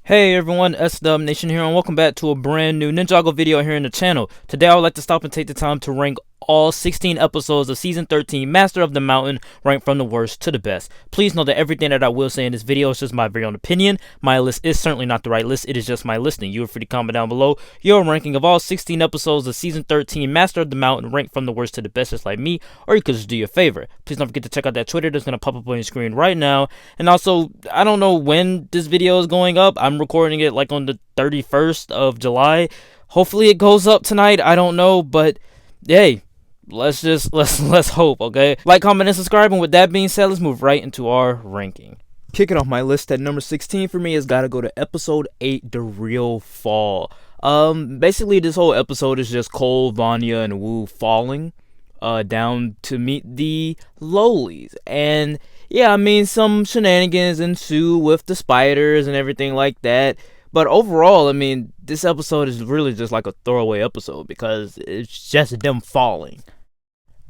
Hey everyone, SW Nation here, and welcome back to a brand new Ninjago video here in the channel. Today I would like to stop and take the time to rank all 16 episodes of Season 13 Master of the Mountain, ranked from the worst to the best. Please know that everything that I will say in this video is just my very own opinion. My list is certainly not the right list, it is just my listing. You are free to comment down below your ranking of all 16 episodes of Season 13 Master of the Mountain, ranked from the worst to the best, just like me, or you could just do your favorite. Please don't forget to check out that Twitter that's going to pop up on your screen right now. And also, I don't know when this video is going up. I'm recording it like on the 31st of July. Hopefully it goes up tonight. I don't know, but hey, let's hope, okay? Like, comment, and subscribe. And with that being said, let's move right into our ranking. Kicking off my list at number 16 for me has got to go to episode 8, The Real Fall. Basically this whole episode is just Cole, Vanya, and Wu falling down to meet the lowlies. And yeah, I mean, some shenanigans ensue with the spiders and everything like that. But overall, I mean, this episode is really just like a throwaway episode because it's just them falling.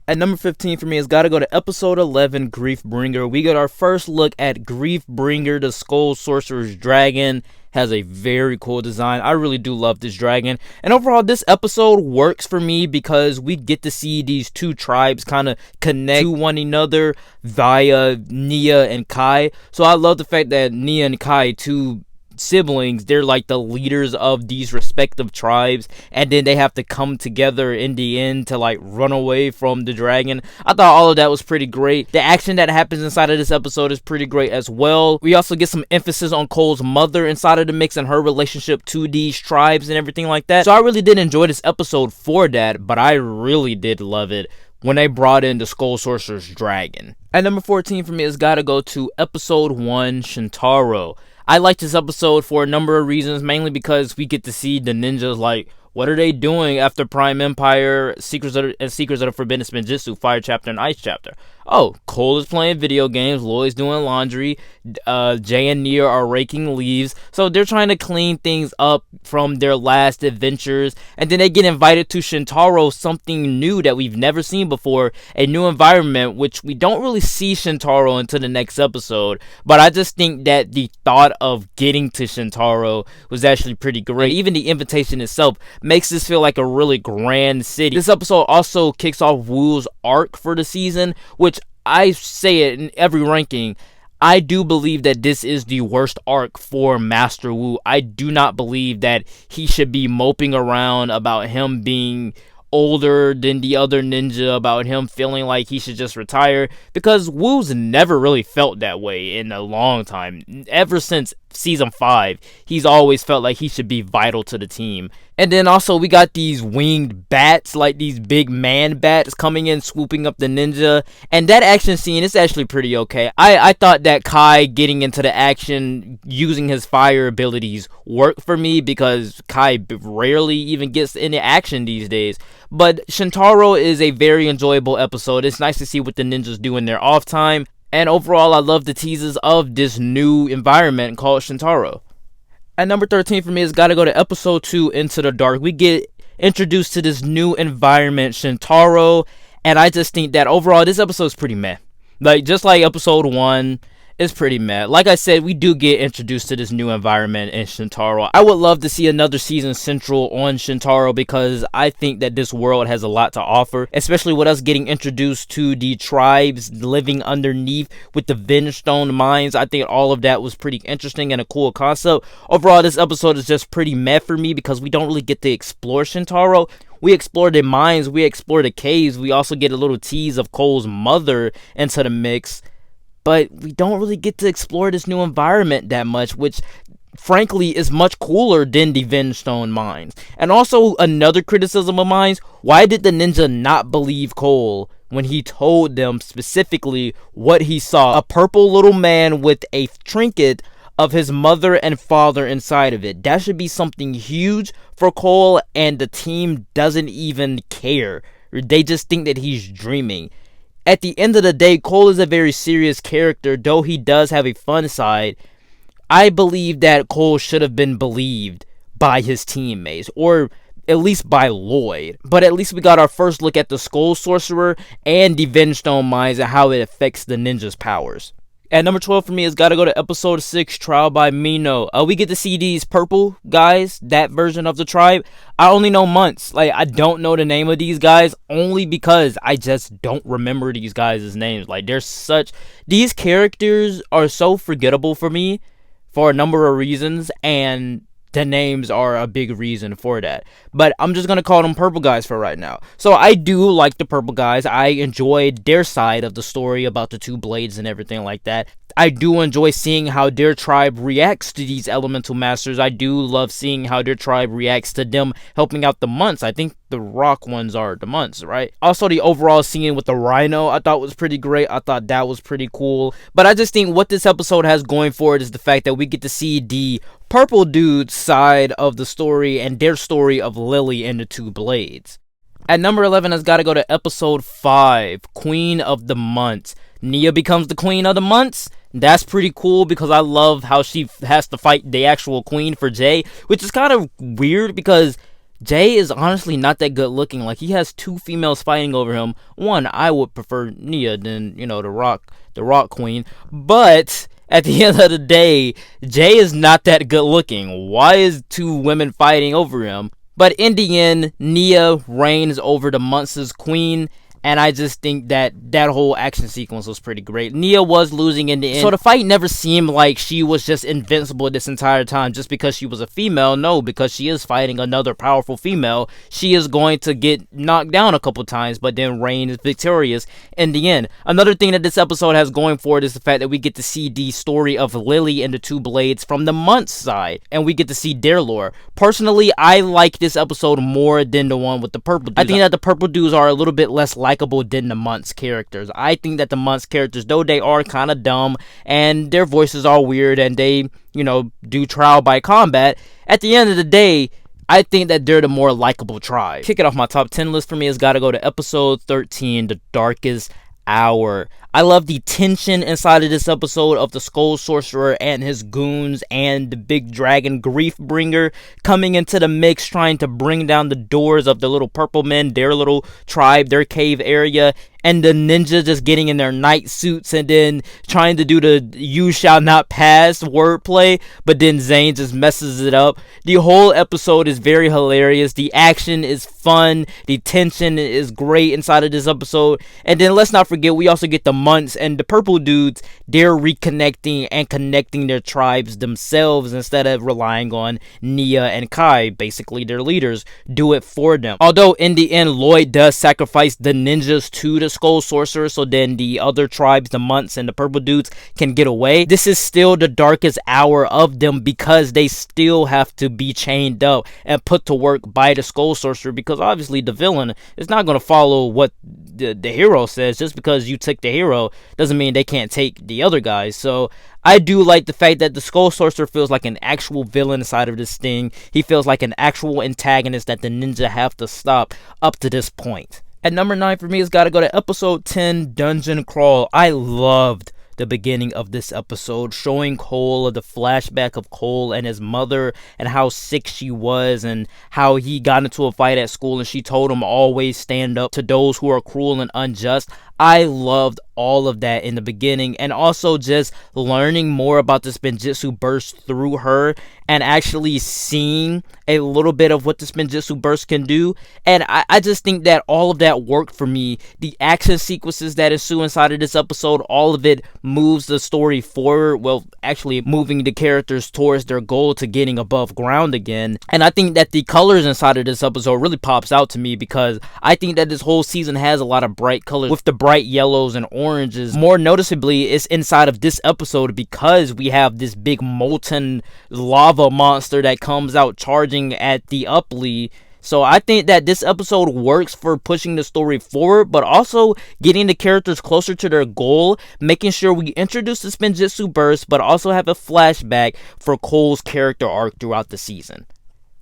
At number 15 for me has got to go to episode 11, Griefbringer. We get our first look at Griefbringer, the Skull Sorcerer's dragon. Has a very cool design. I really do love this dragon. And overall, this episode works for me because we get to see these two tribes kind of connect to one another via Nia and Kai. So I love the fact that Nia and Kai, two siblings, they're like the leaders of these respective tribes, and then they have to come together in the end to like run away from the dragon. I thought all of that was pretty great. The action that happens inside of this episode is pretty great as well. We also get some emphasis on Cole's mother inside of the mix and her relationship to these tribes and everything like that. So I really did enjoy this episode for that, but I really did love it when they brought in the Skull Sorcerer's dragon. At number 14 for me has got to go to episode 1, Shintaro. I like this episode for a number of reasons, mainly because we get to see the ninjas, like, what are they doing after Prime Empire, Secrets of the Forbidden Spinjitzu, Fire Chapter and Ice Chapter? Oh, Cole is playing video games, Lloyd's doing laundry, Jay and Nia are raking leaves, so they're trying to clean things up from their last adventures, and then they get invited to Shintaro, something new that we've never seen before, a new environment, which we don't really see Shintaro until the next episode, but I just think that the thought of getting to Shintaro was actually pretty great. Even the invitation itself makes this feel like a really grand city. This episode also kicks off Wu's arc for the season, which I say it in every ranking. I do believe that this is the worst arc for Master Wu. I do not believe that he should be moping around about him being older than the other ninja, about him feeling like he should just retire, because Wu's never really felt that way in a long time. Ever since season 5, he's always felt like he should be vital to the team. And then also we got these winged bats, like these big man bats coming in, swooping up the ninja, and that action scene is actually pretty okay. I thought that Kai getting into the action using his fire abilities worked for me, because Kai rarely even gets into action these days. But Shintaro is a very enjoyable episode. It's nice to see what the ninjas do in their off time. And overall, I love the teases of this new environment called Shintaro. At number 13 for me has got to go to episode 2, Into the Dark. We get introduced to this new environment, Shintaro, and I just think that overall this episode is pretty meh. Like, just like episode 1, it's pretty meh. Like I said, we do get introduced to this new environment in Shintaro. I would love to see another season central on Shintaro, because I think that this world has a lot to offer, especially with us getting introduced to the tribes living underneath with the Vengestone mines. I think all of that was pretty interesting and a cool concept. Overall, this episode is just pretty meh for me because we don't really get to explore Shintaro. We explore the mines, we explore the caves, we also get a little tease of Cole's mother into the mix. But we don't really get to explore this new environment that much, which frankly is much cooler than the Vengestone mines. And also another criticism of mine, why did the ninja not believe Cole when he told them specifically what he saw? A purple little man with a trinket of his mother and father inside of it. That should be something huge for Cole, and the team doesn't even care. They just think that he's dreaming. At the end of the day, Cole is a very serious character, though he does have a fun side. I believe that Cole should have been believed by his teammates, or at least by Lloyd. But at least we got our first look at the Skull Sorcerer and the Vengestone mines and how it affects the ninja's powers. At number 12 for me, it's got to go to episode 6, Trial by Mino. We get to see these purple guys, that version of the tribe. I only know Munce. Like, I don't know the name of these guys only because I just don't remember these guys' names. Like, these characters are so forgettable for me for a number of reasons, and the names are a big reason for that. But I'm just going to call them purple guys for right now. So I do like the purple guys. I enjoyed their side of the story about the two blades and everything like that. I do enjoy seeing how their tribe reacts to these elemental masters. I do love seeing how their tribe reacts to them helping out the Munce. I think the rock ones are the Munce, right? Also, the overall scene with the rhino I thought was pretty great. I thought that was pretty cool. But I just think what this episode has going for it is the fact that we get to see the purple dude's side of the story and their story of Lily and the two blades. At number 11 has got to go to episode 5, Queen of the Munce. Nia becomes the Queen of the Munce. That's pretty cool because I love how she has to fight the actual queen for Jay, which is kind of weird because Jay is honestly not that good looking. Like, he has two females fighting over him. One, I would prefer Nia than, the rock queen. But at the end of the day, Jay is not that good looking. Why is two women fighting over him? But in the end, Nia reigns over the Munce's queen. And I just think that whole action sequence was pretty great. Nia was losing in the end, so the fight never seemed like she was just invincible this entire time just because she was a female. No, because she is fighting another powerful female. She is going to get knocked down a couple times, but then reigns victorious in the end. Another thing that this episode has going for it is the fact that we get to see the story of Lily and the two blades from the Munce side, and we get to see their lore. Personally, I like this episode more than the one with the purple dudes. I think that the purple dudes are a little bit less likable than the Munce characters. I think that the Munce characters, though they are kind of dumb and their voices are weird and they, do trial by combat, at the end of the day, I think that they're the more likable tribe. Kick it off my top 10 list for me has got to go to episode 13, The Darkest Hour. I love the tension inside of this episode of the Skull Sorcerer and his goons and the big dragon Griefbringer coming into the mix, trying to bring down the doors of the little purple men, their little tribe, their cave area, and the ninja just getting in their night suits and then trying to do the "you shall not pass" wordplay, but then Zane just messes it up. The whole episode is very hilarious. The action is fun. The tension is great inside of this episode. And then let's not forget, we also get the Munce and the purple dudes. They're reconnecting and connecting their tribes themselves instead of relying on Nia and Kai, basically their leaders, do it for them. Although in the end, Lloyd does sacrifice the ninjas to the Skull Sorcerer, so then the other tribes, the Munce and the purple dudes, can get away. This is still the darkest hour of them because they still have to be chained up and put to work by the Skull Sorcerer, because obviously the villain is not going to follow what the hero says. Just because you took the hero doesn't mean they can't take the other guys. So I do like the fact that the Skull Sorcerer feels like an actual villain inside of this thing. He feels like an actual antagonist that the ninja have to stop up to this point. At number 9 for me, it's got to go to episode 10, Dungeon Crawl. I loved the beginning of this episode, showing Cole the flashback of Cole and his mother and how sick she was and how he got into a fight at school and she told him always stand up to those who are cruel and unjust. I loved all of that in the beginning, and also just learning more about the Spinjitzu burst through her and actually seeing a little bit of what the Spinjitzu burst can do. And I just think that all of that worked for me. The action sequences that ensue inside of this episode, all of it moves the story forward, well, actually moving the characters towards their goal to getting above ground again. And I think that the colors inside of this episode really pops out to me, because I think that this whole season has a lot of bright colors, with the bright yellows and oranges. More noticeably, it's inside of this episode because we have this big molten lava monster that comes out charging at the Upply. So I think that this episode works for pushing the story forward, but also getting the characters closer to their goal, making sure we introduce the Spinjitzu burst, but also have a flashback for Cole's character arc throughout the season.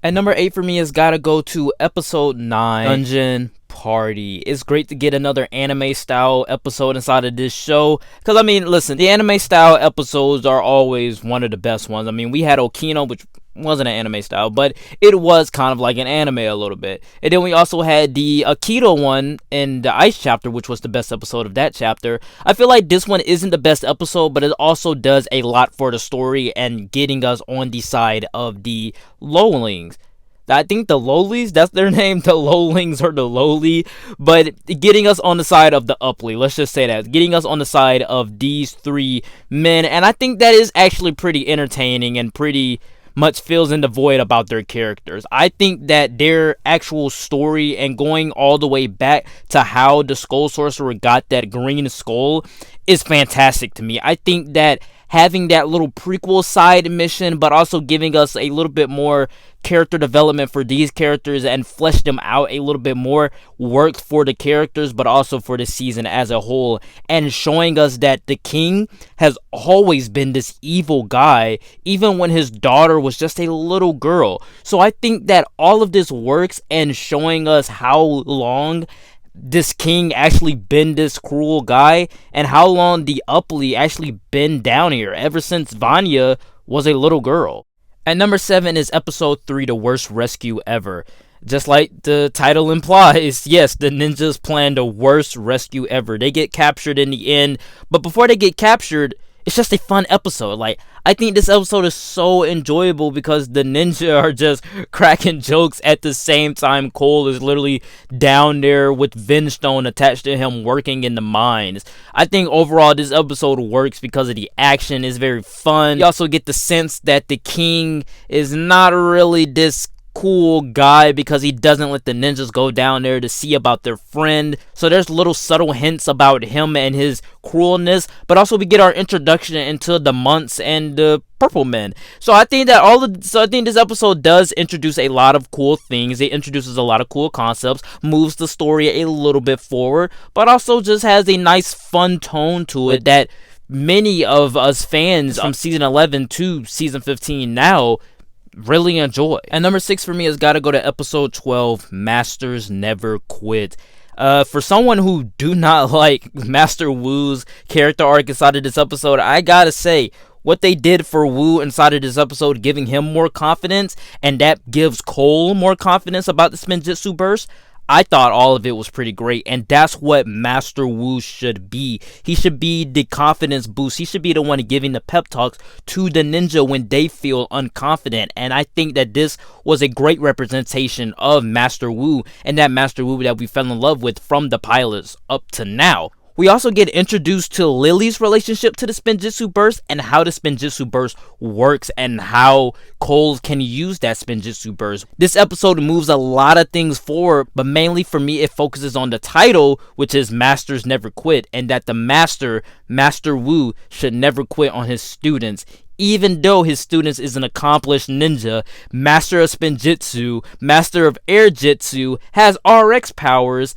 At number 8 for me has got to go to episode 9, Dungeon Party. It's great to get another anime style episode inside of this show, because listen, the anime style episodes are always one of the best ones. We had Okino, which wasn't an anime style, but it was kind of like an anime a little bit. And then we also had the Akito one in the Ice chapter, which was the best episode of that chapter. I feel like this one isn't the best episode, but it also does a lot for the story and getting us on the side of the lowlings. I think the lowlies, that's their name, the lowlings or the lowly, but getting us on the side of the Upply, let's just say that, getting us on the side of these three men, and I think that is actually pretty entertaining and pretty much fills in the void about their characters. I think that their actual story and going all the way back to how the Skull Sorcerer got that green skull is fantastic to me. I think that having that little prequel side mission, but also giving us a little bit more character development for these characters and flesh them out a little bit more worked for the characters, but also for the season as a whole, and showing us that the king has always been this evil guy, even when his daughter was just a little girl. So I think that all of this works, and showing us how long this king actually been this cruel guy, and how long the Upply actually been down here ever since Vanya was a little girl. At number 7 is episode 3, the worst rescue ever. Just like the title implies, yes, the ninjas plan the worst rescue ever. They get captured in the end, but before they get captured, it's just a fun episode. Like, I think this episode is so enjoyable because the ninja are just cracking jokes at the same time. Cole is literally down there with Vinstone attached to him working in the mines. I think overall this episode works because of the action. It's very fun. You also get the sense that the king is not really this cool guy because he doesn't let the ninjas go down there to see about their friend. So there's little subtle hints about him and his cruelness, but also we get our introduction into the Munce and the Purple Men. So I think that I think this episode does introduce a lot of cool things. It introduces a lot of cool concepts, moves the story a little bit forward, but also just has a nice fun tone to it that many of us fans from season 11 to season 15 now really enjoy. And number 6 for me has got to go to episode 12, Masters Never Quit. For someone who do not like Master Wu's character arc inside of this episode, I gotta say, what they did for Wu inside of this episode, giving him more confidence, and that gives Cole more confidence about the Spinjitzu burst, I thought all of it was pretty great, and that's what Master Wu should be. He should be the confidence boost. He should be the one giving the pep talks to the ninja when they feel unconfident, and I think that this was a great representation of Master Wu, and that Master Wu that we fell in love with from the pilots up to now. We also get introduced to Lily's relationship to the Spinjitzu burst and how the Spinjitzu burst works and how Cole can use that Spinjitzu burst. This episode moves a lot of things forward, but mainly for me it focuses on the title, which is Masters Never Quit, and that the Master Wu, should never quit on his students. Even though his students is an accomplished ninja, master of Spinjitzu, master of Air Jitsu, has RX powers,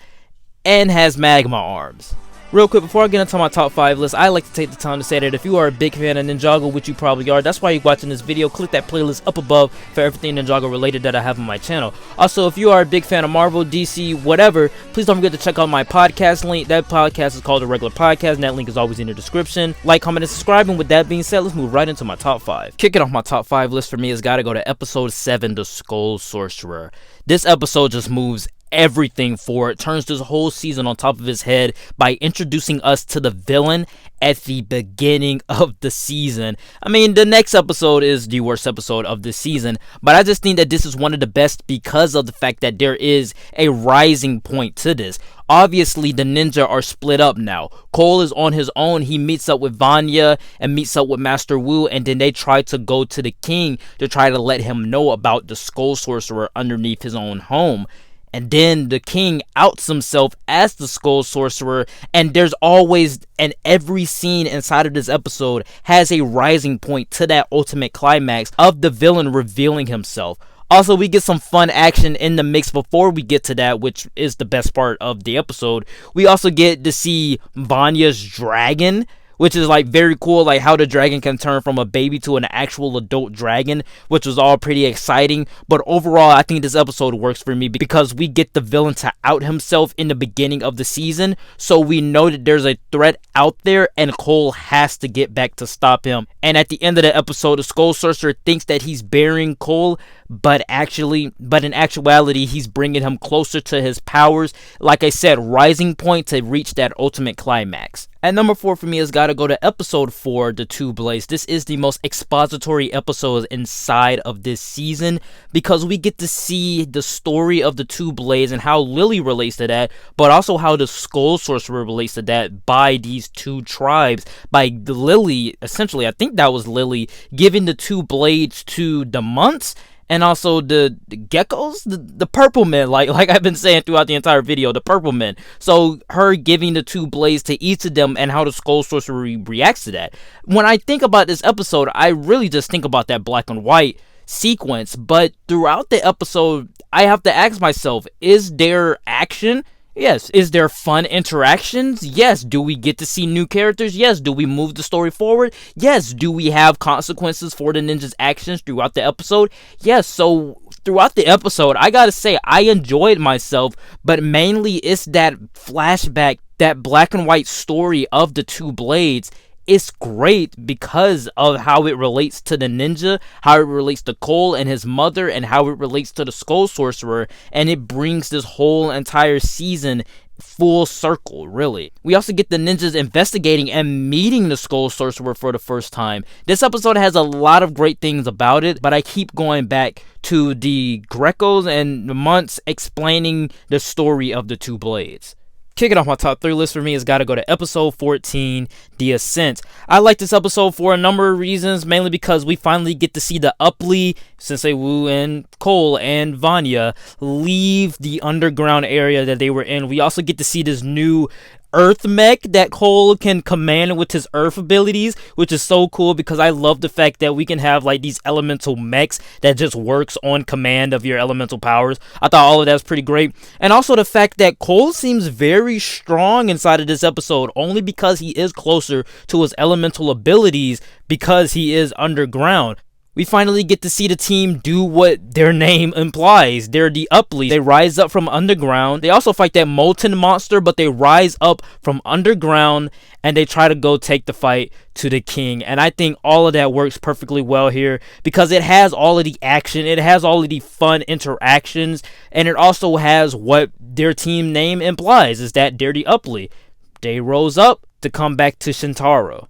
and has magma arms. Real quick, before I get into my top 5 list, I like to take the time to say that if you are a big fan of Ninjago, which you probably are, that's why you're watching this video, click that playlist up above for everything Ninjago related that I have on my channel. Also, if you are a big fan of Marvel, DC, whatever, please don't forget to check out my podcast link. That podcast is called A Regular Podcast, and that link is always in the description. Like, comment, and subscribe, and with that being said, let's move right into my top 5. Kicking off my top 5 list for me has got to go to episode 7, The Skull Sorcerer. This episode just moves everything forward, turns this whole season on top of his head by introducing us to the villain at the beginning of the season. I mean, the next episode is the worst episode of the season, but I just think that this is one of the best because of the fact that there is a rising point to this. Obviously, the ninja are split up now. Cole is on his own. He meets up with Vanya and meets up with Master Wu, and then they try to go to the king to try to let him know about the Skull Sorcerer underneath his own home. And then the king outs himself as the Skull Sorcerer, and there's always, and every scene inside of this episode has a rising point to that ultimate climax of the villain revealing himself. Also, we get some fun action in the mix before we get to that, which is the best part of the episode. We also get to see Vanya's dragon, which is like very cool, like how the dragon can turn from a baby to an actual adult dragon, which was all pretty exciting. But overall, I think this episode works for me because we get the villain to out himself in the beginning of the season, so we know that there's a threat out there and Cole has to get back to stop him. And at the end of the episode, the Skull Sorcerer thinks that he's burying Cole, but in actuality, he's bringing him closer to his powers. Like I said, rising point to reach that ultimate climax. At number 4 for me has got to go to episode 4, The Two Blades. This is the most expository episode inside of this season because we get to see the story of the Two Blades and how Lily relates to that, but also how the Skull Sorcerer relates to that by these two tribes. By Lily, essentially, I think that was Lily, giving the two blades to the Munce and also the geckos, the purple men, like I've been saying throughout the entire video, the purple men. So her giving the two blades to each of them and how the Skull Sorcerer reacts to that. When I think about this episode, I really just think about that black and white sequence. But throughout the episode, I have to ask myself, is there action? Yes. Is there fun interactions? Yes. Do we get to see new characters? Yes. Do we move the story forward? Yes. Do we have consequences for the ninja's actions throughout the episode? Yes. So throughout the episode, I gotta say, I enjoyed myself, but mainly it's that flashback, that black and white story of the two blades. It's great because of how it relates to the ninja, how it relates to Cole and his mother, and how it relates to the Skull Sorcerer, and it brings this whole entire season full circle, really. We also get the ninjas investigating and meeting the Skull Sorcerer for the first time. This episode has a lot of great things about it, but I keep going back to the Grecos and the Munce explaining the story of the two blades. Kicking off my top 3 list for me has got to go to episode 14, The Ascent. I like this episode for a number of reasons, mainly because we finally get to see the Upply, Sensei Wu and Cole and Vanya leave the underground area that they were in. We also get to see this new Earth mech that Cole can command with his Earth abilities, which is so cool because I love the fact that we can have like these elemental mechs that just works on command of your elemental powers. I thought all of that's pretty great. And also the fact that Cole seems very strong inside of this episode only because he is closer to his elemental abilities because he is underground. We finally get to see the team do what their name implies. They're the Upply. They rise up from underground. They also fight that molten monster, but they rise up from underground and they try to go take the fight to the king. And I think all of that works perfectly well here because it has all of the action. It has all of the fun interactions. And it also has what their team name implies, is that they're the Upply. They rose up to come back to Shintaro.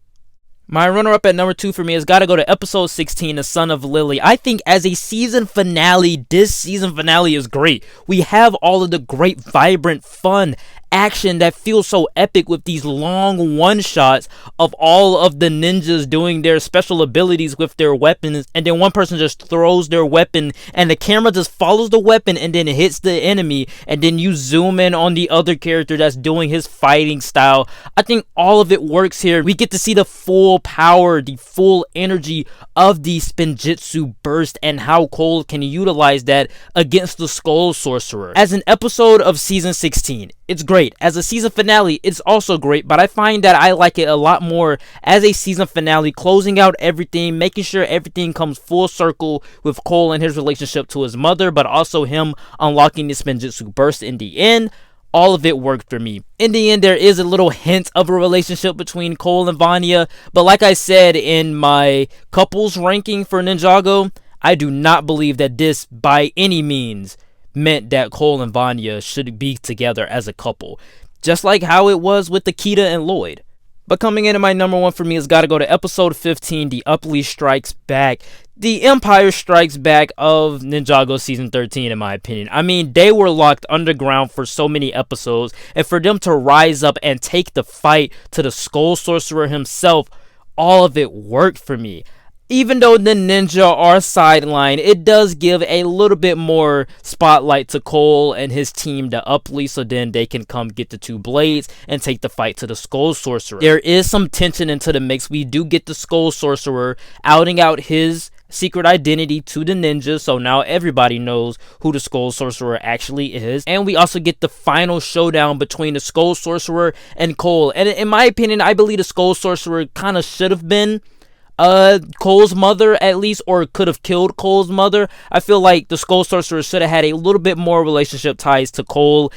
My runner-up at number 2 for me has got to go to episode 16, The Son of Lily. I think as a season finale, this season finale is great. We have all of the great, vibrant, fun action that feels so epic with these long one-shots of all of the ninjas doing their special abilities with their weapons, and then one person just throws their weapon and the camera just follows the weapon and then it hits the enemy, and then you zoom in on the other character that's doing his fighting style. I think all of it works here. We get to see the full power, the full energy of the Spinjitzu burst and how Cole can utilize that against the Skull Sorcerer. As an episode of season 16, it's great. As a season finale, it's also great, but I find that I like it a lot more as a season finale, closing out everything, making sure everything comes full circle with Cole and his relationship to his mother, but also him unlocking the Spinjitzu burst in the end. All of it worked for me. In the end, there is a little hint of a relationship between Cole and Vanya, but like I said in my couples ranking for Ninjago, I do not believe that this by any means meant that Cole and Vanya should be together as a couple, just like how it was with Akita and Lloyd. But coming in at my number 1 for me has got to go to episode 15, The Upply Strikes Back. The Empire Strikes Back of Ninjago season 13, in my opinion. I mean, they were locked underground for so many episodes, and for them to rise up and take the fight to the Skull Sorcerer himself, all of it worked for me. Even though the ninja are sidelined, it does give a little bit more spotlight to Cole and his team, the Upply, so then they can come get the two blades and take the fight to the Skull Sorcerer. There is some tension into the mix. We do get the Skull Sorcerer outing out his secret identity to the ninjas, so now everybody knows who the Skull Sorcerer actually is. And we also get the final showdown between the Skull Sorcerer and Cole. And in my opinion, I believe the Skull Sorcerer kind of should have been Cole's mother, at least, or could have killed Cole's mother. I feel like the Skull Sorcerer should have had a little bit more relationship ties to Cole,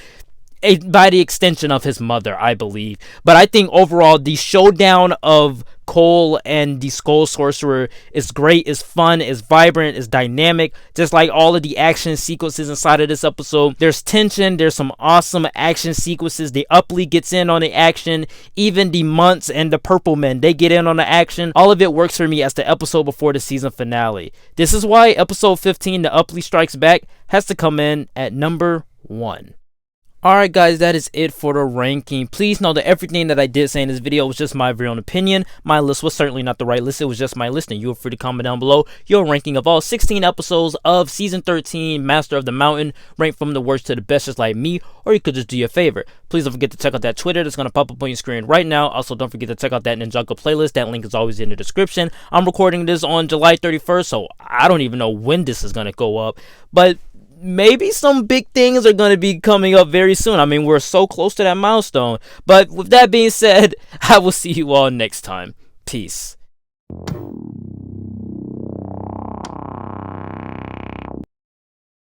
by the extension of his mother, I believe. But I think overall, the showdown of Cole and the Skull Sorcerer is great, is fun, is vibrant, is dynamic, just like all of the action sequences inside of this episode. There's tension, there's some awesome action sequences. The Upply gets in on the action, even the Munce and the Purple Men, they get in on the action. All of it works for me as the episode before the season finale. This is why episode 15, The Upply Strikes Back, has to come in at number 1. Alright guys, that is it for the ranking. Please know that everything that I did say in this video was just my very own opinion. My list was certainly not the right list, it was just my list, and you are free to comment down below your ranking of all 16 episodes of Season 13, Master of the Mountain, ranked from the worst to the best, just like me, or you could just do your favorite. Please don't forget to check out that Twitter that's going to pop up on your screen right now. Also, don't forget to check out that Ninjago playlist. That link is always in the description. I'm recording this on July 31st, so I don't even know when this is going to go up, but maybe some big things are going to be coming up very soon. I mean, we're so close to that milestone. But with that being said, I will see you all next time. Peace.